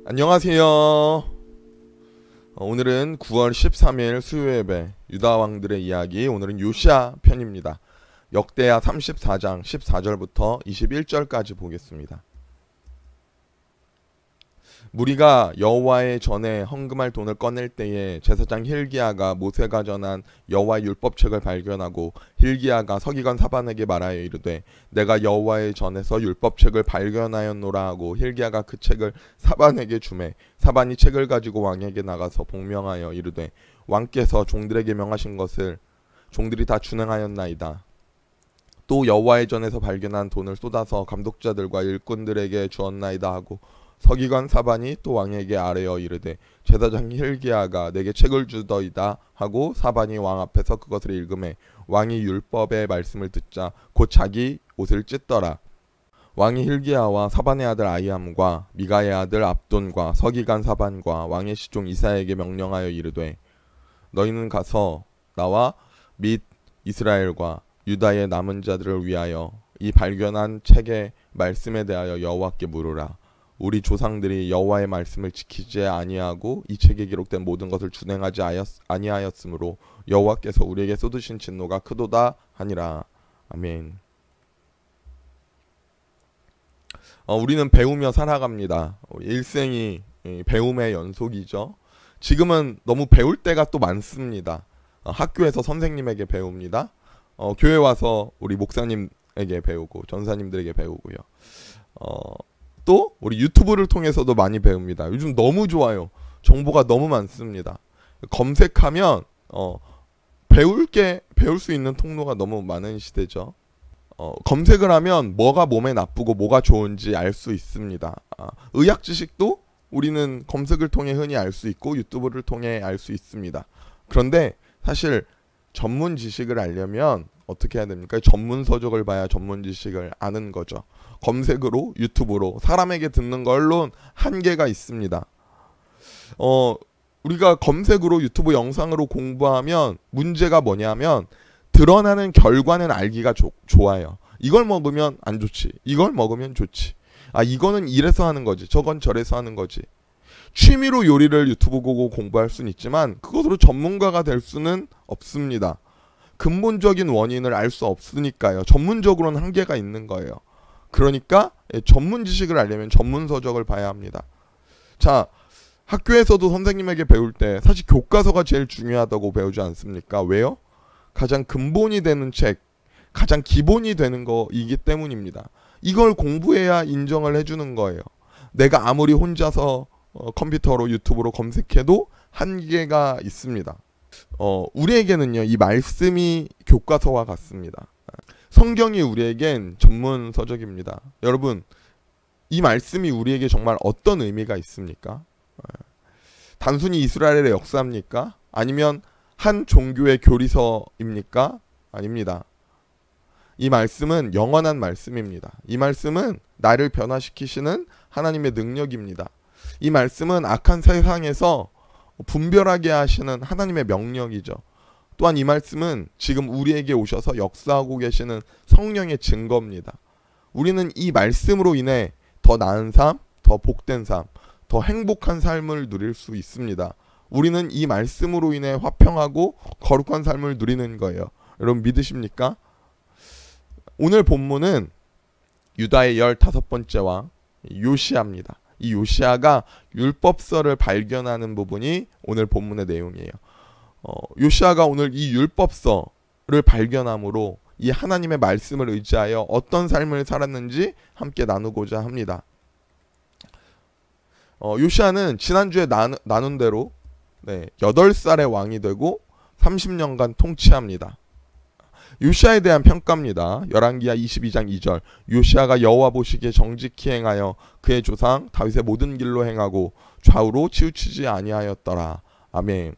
안녕하세요. 오늘은 9월 13일 수요예배 유다왕들의 이야기, 오늘은 요시야 편입니다. 역대하 34장 14절부터 21절까지 보겠습니다. 무리가 여호와의 전에 헌금할 돈을 꺼낼 때에 제사장 hil기야가 모세가 전한 여호와의 율법책을 발견하고 hil기야가 서기관 사반에게 말하여 이르되 내가 여호와의 전에서 율법책을 발견하였노라 하고 hil기야가 그 책을 사반에게 주매 사반이 책을 가지고 왕에게 나가서 복명하여 이르되 왕께서 종들에게 명하신 것을 종들이 다 준행하였나이다. 또 여호와의 전에서 발견한 돈을 쏟아서 감독자들과 일꾼들에게 주었나이다 하고 서기관 사반이 또 왕에게 아뢰어 이르되 제사장 hil기야가 내게 책을 주더이다 하고 사반이 왕 앞에서 그것을 읽음에 왕이 율법의 말씀을 듣자 곧 자기 옷을 찢더라. 왕이 hil기야와 사반의 아들 아히암과 미가의 아들 압돈과 서기관 사반과 왕의 시종 이사야에게 명령하여 이르되 너희는 가서 나와 및 이스라엘과 유다의 남은 자들을 위하여 이 발견한 책의 말씀에 대하여 여호와께 물으라. 우리 조상들이 여호와의 말씀을 지키지 아니하고 이 책에 기록된 모든 것을 준행하지 아니하였으므로 여호와께서 우리에게 쏟으신 진노가 크도다 하니라. 아멘. 우리는 배우며 살아갑니다. 일생이 배움의 연속이죠. 지금은 너무 배울 때가 또 많습니다. 학교에서 선생님에게 배웁니다. 교회 와서 우리 목사님에게 배우고 전사님들에게 배우고요. 또 우리 유튜브를 통해서도 많이 배웁니다. 요즘 너무 좋아요. 정보가 너무 많습니다. 검색하면 배울 수 있는 통로가 너무 많은 시대죠. 검색을 하면 뭐가 몸에 나쁘고 뭐가 좋은지 알 수 있습니다. 의학 지식도 우리는 검색을 통해 흔히 알 수 있고 유튜브를 통해 알 수 있습니다. 그런데 사실 전문 지식을 알려면 어떻게 해야 됩니까? 전문 서적을 봐야 전문 지식을 아는 거죠. 검색으로 유튜브로 사람에게 듣는 걸로는 한계가 있습니다. 우리가 검색으로 유튜브 영상으로 공부하면 문제가 뭐냐면 드러나는 결과는 알기가 좋아요. 이걸 먹으면 안 좋지. 이걸 먹으면 좋지. 이거는 이래서 하는 거지. 저건 저래서 하는 거지. 취미로 요리를 유튜브 보고 공부할 수는 있지만 그것으로 전문가가 될 수는 없습니다. 근본적인 원인을 알 수 없으니까요. 전문적으로는 한계가 있는 거예요. 그러니까 전문 지식을 알려면 전문 서적을 봐야 합니다. 자, 학교에서도 선생님에게 배울 때 사실 교과서가 제일 중요하다고 배우지 않습니까? 왜요? 가장 근본이 되는 책, 가장 기본이 되는 거이기 때문입니다. 이걸 공부해야 인정을 해주는 거예요. 내가 아무리 혼자서 컴퓨터로 유튜브로 검색해도 한계가 있습니다. 우리에게는요, 이 말씀이 교과서와 같습니다. 성경이 우리에겐 전문 서적입니다. 여러분, 이 말씀이 우리에게 정말 어떤 의미가 있습니까? 단순히 이스라엘의 역사입니까? 아니면 한 종교의 교리서입니까? 아닙니다. 이 말씀은 영원한 말씀입니다. 이 말씀은 나를 변화시키시는 하나님의 능력입니다. 이 말씀은 악한 세상에서 분별하게 하시는 하나님의 명령이죠. 또한 이 말씀은 지금 우리에게 오셔서 역사하고 계시는 성령의 증거입니다. 우리는 이 말씀으로 인해 더 나은 삶, 더 복된 삶, 더 행복한 삶을 누릴 수 있습니다. 우리는 이 말씀으로 인해 화평하고 거룩한 삶을 누리는 거예요. 여러분 믿으십니까? 오늘 본문은 유다의 15번째 왕 요시야입니다. 이 요시야가 율법서를 발견하는 부분이 오늘 본문의 내용이에요. 요시야가 오늘 이 율법서를 발견함으로 이 하나님의 말씀을 의지하여 어떤 삶을 살았는지 함께 나누고자 합니다. 요시야는 지난주에 나눈 대로 8살의 왕이 되고 30년간 통치합니다. 요시야에 대한 평가입니다. 열왕기하 22장 2절 요시야가 여호와 보시기에 정직히 행하여 그의 조상 다윗의 모든 길로 행하고 좌우로 치우치지 아니하였더라. 아멘.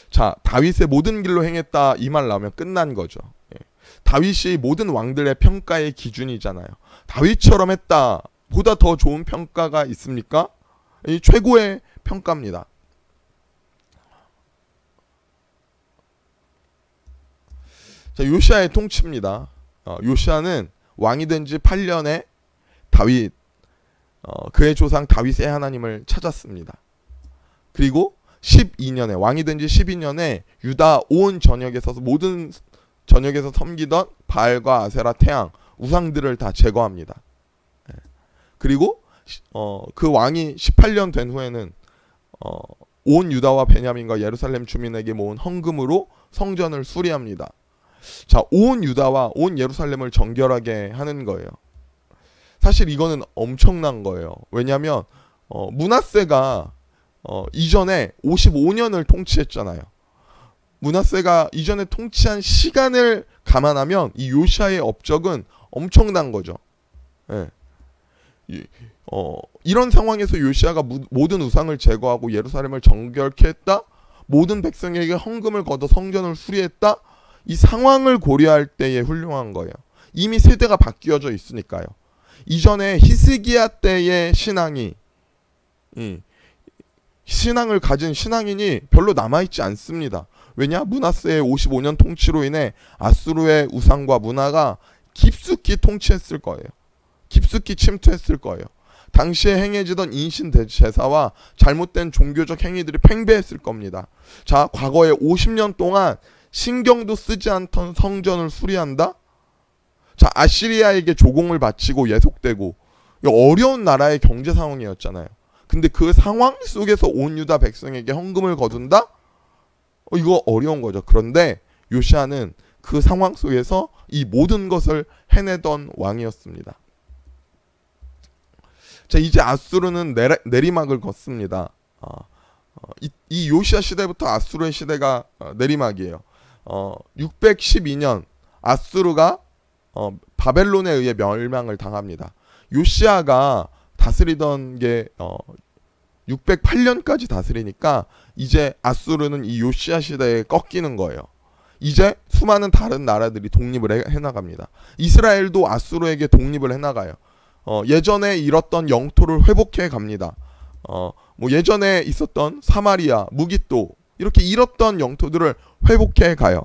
자, 다윗의 모든 길로 행했다 이 말 나오면 끝난 거죠. 다윗이 모든 왕들의 평가의 기준이잖아요. 다윗처럼 했다 보다 더 좋은 평가가 있습니까? 이 최고의 평가입니다. 자, 요시야의 통치입니다. 요시아는 왕이 된 지 8년에 다윗 그의 조상 다윗의 하나님을 찾았습니다. 그리고 12년에 왕이 된 지 12년에 유다 온 전역에서 모든 전역에서 섬기던 바알과 아세라 태양 우상들을 다 제거합니다. 그리고 그 왕이 18년 된 후에는 온 유다와 베냐민과 예루살렘 주민에게 모은 헌금으로 성전을 수리합니다. 자, 온 유다와 온 예루살렘을 정결하게 하는 거예요. 사실 이거는 엄청난 거예요. 왜냐하면 므낫세가 이전에 55년을 통치했잖아요. 므낫세가 이전에 통치한 시간을 감안하면 이 요시아의 업적은 엄청난 거죠. 예. 이런 상황에서 요시아가 모든 우상을 제거하고 예루살렘을 정결케 했다. 모든 백성에게 헌금을 걷어 성전을 수리했다. 이 상황을 고려할 때에 훌륭한 거예요. 이미 세대가 바뀌어져 있으니까요. 이전에 히스기야 때의 신앙을 가진 신앙인이 별로 남아있지 않습니다. 왜냐? 므낫세의 55년 통치로 인해 아수르의 우상과 문화가 깊숙이 통치했을 거예요. 깊숙이 침투했을 거예요. 당시에 행해지던 인신 제사와 잘못된 종교적 행위들이 팽배했을 겁니다. 자, 과거에 50년 동안 신경도 쓰지 않던 성전을 수리한다? 자, 아시리아에게 조공을 바치고 예속되고 어려운 나라의 경제 상황이었잖아요. 근데 그 상황 속에서 온 유다 백성에게 헌금을 거둔다? 이거 어려운 거죠. 그런데 요시아는 그 상황 속에서 이 모든 것을 해내던 왕이었습니다. 자, 이제 아수르는 내리막을 걷습니다. 이 요시아 시대부터 아수르의 시대가 내리막이에요. 612년 아수르가 바벨론에 의해 멸망을 당합니다. 요시아가 다스리던 게 608년까지 다스리니까 이제 아수르는 이 요시아 시대에 꺾이는 거예요. 이제 수많은 다른 나라들이 독립을 해나갑니다. 이스라엘도 아수르에게 독립을 해나가요. 예전에 잃었던 영토를 회복해 갑니다. 뭐 예전에 있었던 사마리아, 무깃도 이렇게 잃었던 영토들을 회복해 가요.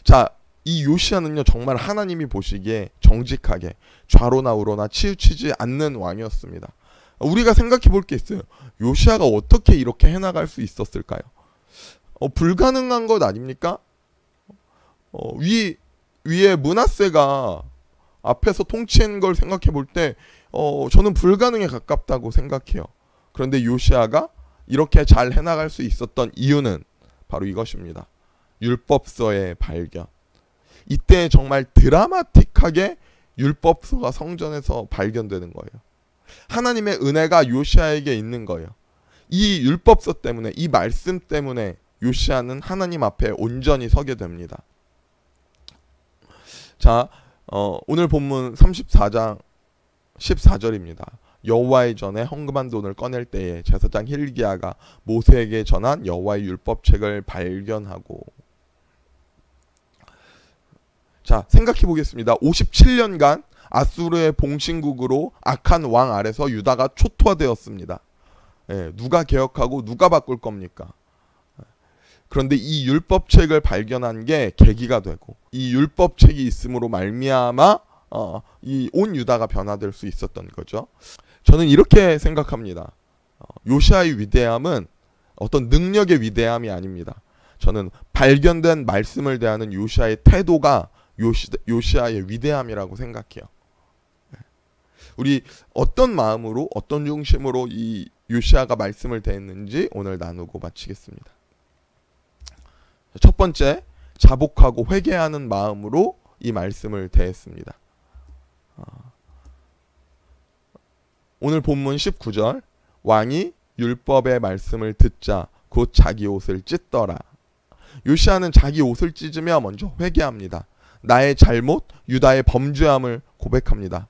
자, 이 요시아는요 정말 하나님이 보시기에 정직하게 좌로나 우로나 치우치지 않는 왕이었습니다. 우리가 생각해 볼 게 있어요. 요시아가 어떻게 이렇게 해나갈 수 있었을까요? 불가능한 것 아닙니까? 위에 므낫세가 앞에서 통치한 걸 생각해 볼 때 저는 불가능에 가깝다고 생각해요. 그런데 요시아가 이렇게 잘 해나갈 수 있었던 이유는 바로 이것입니다. 율법서의 발견. 이때 정말 드라마틱하게 율법서가 성전에서 발견되는 거예요. 하나님의 은혜가 요시아에게 있는 거예요. 이 율법서 때문에, 이 말씀 때문에 요시아는 하나님 앞에 온전히 서게 됩니다. 자, 오늘 본문 34장 14절입니다. 여호와의 전에 헌금한 돈을 꺼낼 때에 제사장 hil기야가 모세에게 전한 여호와의 율법책을 발견하고. 자, 생각해 보겠습니다. 57년간 아수르의 봉신국으로 악한 왕 아래서 유다가 초토화되었습니다. 누가 개혁하고 누가 바꿀 겁니까? 그런데 이 율법책을 발견한 게 계기가 되고, 이 율법책이 있음으로 말미암아 이 온 유다가 변화될 수 있었던 거죠. 저는 이렇게 생각합니다. 요시아의 위대함은 어떤 능력의 위대함이 아닙니다. 저는 발견된 말씀을 대하는 요시아의 태도가 요시아의 위대함이라고 생각해요. 우리 어떤 마음으로, 어떤 중심으로 이 요시아가 말씀을 대했는지 오늘 나누고 마치겠습니다. 첫 번째, 자복하고 회개하는 마음으로 이 말씀을 대했습니다. 오늘 본문 19절, 왕이 율법의 말씀을 듣자 곧 자기 옷을 찢더라. 요시아는 자기 옷을 찢으며 먼저 회개합니다. 나의 잘못, 유다의 범죄함을 고백합니다.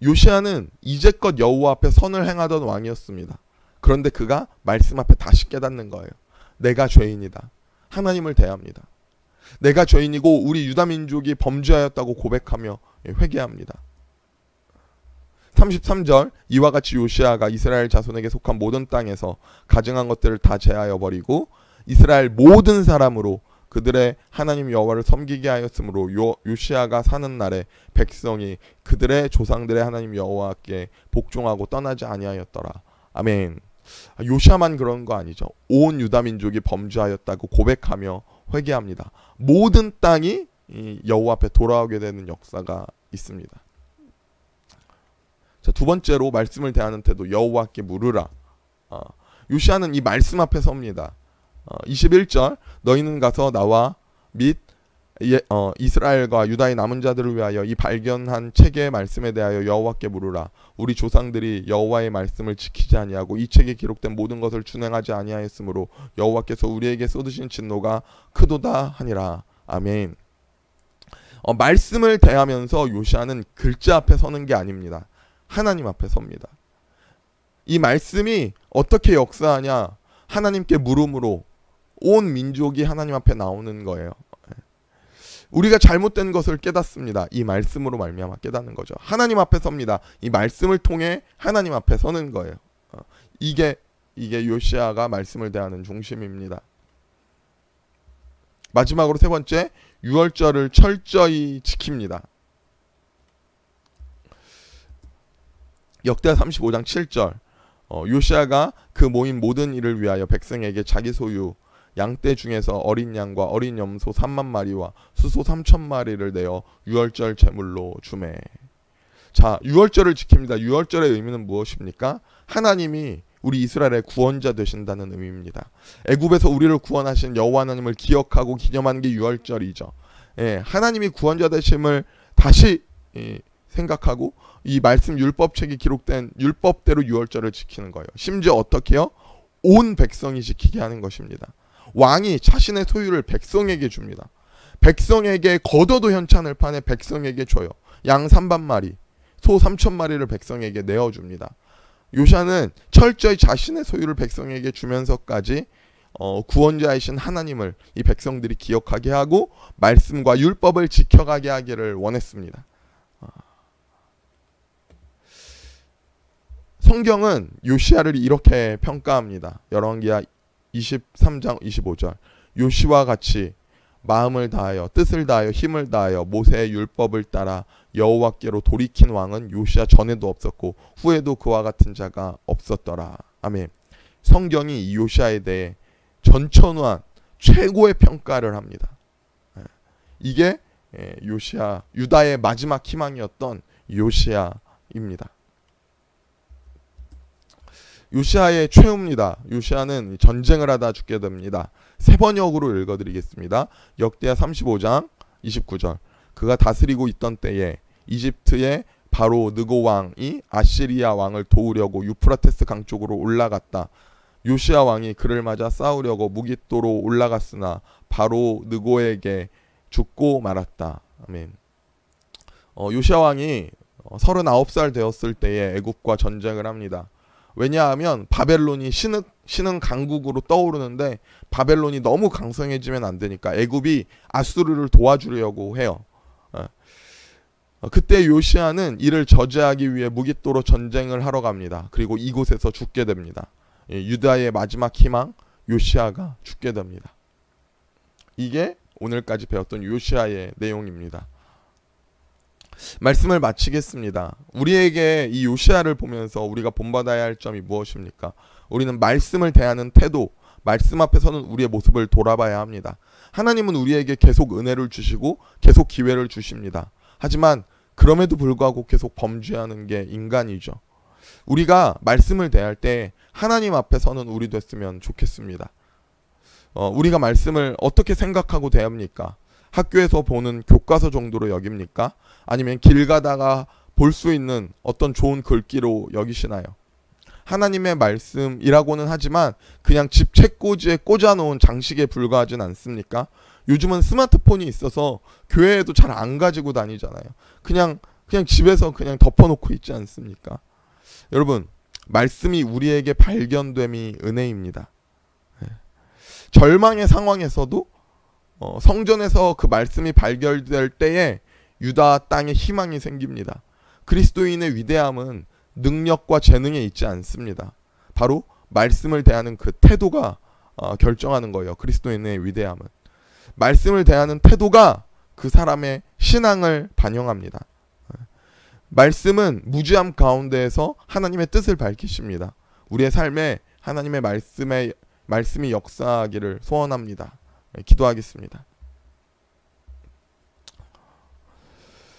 요시아는 이제껏 여호와 앞에 선을 행하던 왕이었습니다. 그런데 그가 말씀 앞에 다시 깨닫는 거예요. 내가 죄인이다. 하나님을 대합니다. 내가 죄인이고 우리 유다 민족이 범죄하였다고 고백하며 회개합니다. 33절, 이와 같이 요시아가 이스라엘 자손에게 속한 모든 땅에서 가증한 것들을 다 제하여 버리고 이스라엘 모든 사람으로 그들의 하나님 여호와를 섬기게 하였으므로 요시아가 사는 날에 백성이 그들의 조상들의 하나님 여호와께 복종하고 떠나지 아니하였더라. 아멘. 요시아만 그런 거 아니죠. 온 유다 민족이 범죄하였다고 고백하며 회개합니다. 모든 땅이 여호와 앞에 돌아오게 되는 역사가 있습니다. 자, 두 번째로 말씀을 대하는 태도, 여호와께 물으라. 요시아는 이 말씀 앞에 섭니다. 21절, 너희는 가서 나와 및 이스라엘과 유다의 남은 자들을 위하여 이 발견한 책의 말씀에 대하여 여호와께 물으라. 우리 조상들이 여호와의 말씀을 지키지 아니하고 이 책에 기록된 모든 것을 준행하지 아니하였으므로 여호와께서 우리에게 쏟으신 진노가 크도다 하니라. 아멘. 말씀을 대하면서 요시아는 글자 앞에 서는 게 아닙니다. 하나님 앞에 섭니다. 이 말씀이 어떻게 역사하냐? 하나님께 물음으로 온 민족이 하나님 앞에 나오는 거예요. 우리가 잘못된 것을 깨닫습니다. 이 말씀으로 말미암아 깨닫는 거죠. 하나님 앞에 섭니다. 이 말씀을 통해 하나님 앞에 서는 거예요. 이게 요시아가 말씀을 대하는 중심입니다. 마지막으로 세 번째, 유월절을 철저히 지킵니다. 역대하 35장 7절, 요시아가 그 모인 모든 일을 위하여 백성에게 자기 소유 양떼 중에서 어린 양과 어린 염소 3만 마리와 수소 3천 마리를 내어 유월절 제물로 주매. 자, 유월절을 지킵니다. 유월절의 의미는 무엇입니까? 하나님이 우리 이스라엘의 구원자 되신다는 의미입니다. 애굽에서 우리를 구원하신 여호와 하나님을 기억하고 기념하는 게 유월절이죠. 하나님이 구원자 되심을 다시 생각하고 이 말씀 율법책에 기록된 율법대로 유월절을 지키는 거예요. 심지어 어떻게요? 온 백성이 지키게 하는 것입니다. 왕이 자신의 소유를 백성에게 줍니다. 백성에게 겉어도 현찬을 파내 백성에게 줘요. 양 3만 마리, 소 3천 마리를 백성에게 내어줍니다. 요시아는 철저히 자신의 소유를 백성에게 주면서까지 구원자이신 하나님을 이 백성들이 기억하게 하고 말씀과 율법을 지켜가게 하기를 원했습니다. 성경은 요시아를 이렇게 평가합니다. 열왕기하 23장 25절, 요시와 같이 마음을 다하여 뜻을 다하여 힘을 다하여 모세의 율법을 따라 여호와께로 돌이킨 왕은 요시아 전에도 없었고 후에도 그와 같은 자가 없었더라. 아멘. 성경이 이 요시아에 대해 전천후한 최고의 평가를 합니다. 이게 요시아, 유다의 마지막 희망이었던 요시아입니다. 요시아의 최후입니다. 요시아는 전쟁을 하다 죽게 됩니다. 세 번역으로 읽어드리겠습니다. 역대하 35장 29절, 그가 다스리고 있던 때에 이집트의 바로 느고 왕이 아시리아 왕을 도우려고 유프라테스 강 쪽으로 올라갔다. 요시아 왕이 그를 맞아 싸우려고 무깃도로 올라갔으나 바로 느고에게 죽고 말았다. 아멘. 요시아 왕이 39살 되었을 때에 애굽과 전쟁을 합니다. 왜냐하면 바벨론이 신흥 강국으로 떠오르는데 바벨론이 너무 강성해지면 안 되니까 애굽이 아수르를 도와주려고 해요. 그때 요시아는 이를 저지하기 위해 무깃도로 전쟁을 하러 갑니다. 그리고 이곳에서 죽게 됩니다. 유다의 마지막 희망 요시아가 죽게 됩니다. 이게 오늘까지 배웠던 요시아의 내용입니다. 말씀을 마치겠습니다. 우리에게 이 요시아를 보면서 우리가 본받아야 할 점이 무엇입니까? 우리는 말씀을 대하는 태도, 말씀 앞에 서는 우리의 모습을 돌아봐야 합니다. 하나님은 우리에게 계속 은혜를 주시고 계속 기회를 주십니다. 하지만 그럼에도 불구하고 계속 범죄하는 게 인간이죠. 우리가 말씀을 대할 때 하나님 앞에 서는 우리 됐으면 좋겠습니다. 우리가 말씀을 어떻게 생각하고 대합니까? 학교에서 보는 교과서 정도로 여깁니까? 아니면 길 가다가 볼 수 있는 어떤 좋은 글귀로 여기시나요? 하나님의 말씀이라고는 하지만 그냥 집 책꽂이에 꽂아놓은 장식에 불과하진 않습니까? 요즘은 스마트폰이 있어서 교회에도 잘 안 가지고 다니잖아요. 그냥 집에서 그냥 덮어놓고 있지 않습니까? 여러분, 말씀이 우리에게 발견됨이 은혜입니다. 절망의 상황에서도 성전에서 그 말씀이 발견될 때에 유다 땅에 희망이 생깁니다. 그리스도인의 위대함은 능력과 재능에 있지 않습니다. 바로 말씀을 대하는 그 태도가 결정하는 거예요. 그리스도인의 위대함은. 말씀을 대하는 태도가 그 사람의 신앙을 반영합니다. 말씀은 무지함 가운데에서 하나님의 뜻을 밝히십니다. 우리의 삶에 하나님의 말씀이 역사하기를 소원합니다. 기도하겠습니다.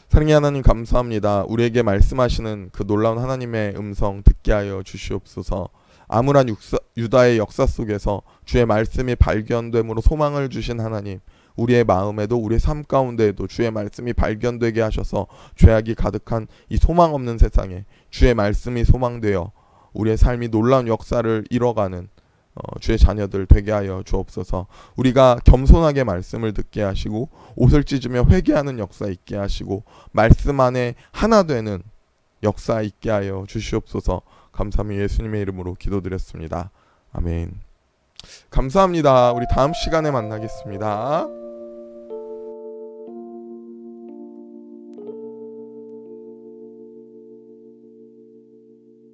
사랑의 하나님, 감사합니다. 우리에게 말씀하시는 그 놀라운 하나님의 음성 듣게 하여 주시옵소서. 암울한 유다의 역사 속에서 주의 말씀이 발견됨으로 소망을 주신 하나님, 우리의 마음에도 우리의 삶 가운데에도 주의 말씀이 발견되게 하셔서 죄악이 가득한 이 소망 없는 세상에 주의 말씀이 소망되어 우리의 삶이 놀라운 역사를 이뤄가는 주의 자녀들 되게 하여 주옵소서. 우리가 겸손하게 말씀을 듣게 하시고 옷을 찢으며 회개하는 역사 있게 하시고 말씀 안에 하나 되는 역사 있게 하여 주시옵소서. 감사합니다. 예수님의 이름으로 기도드렸습니다. 아멘. 감사합니다. 우리 다음 시간에 만나겠습니다.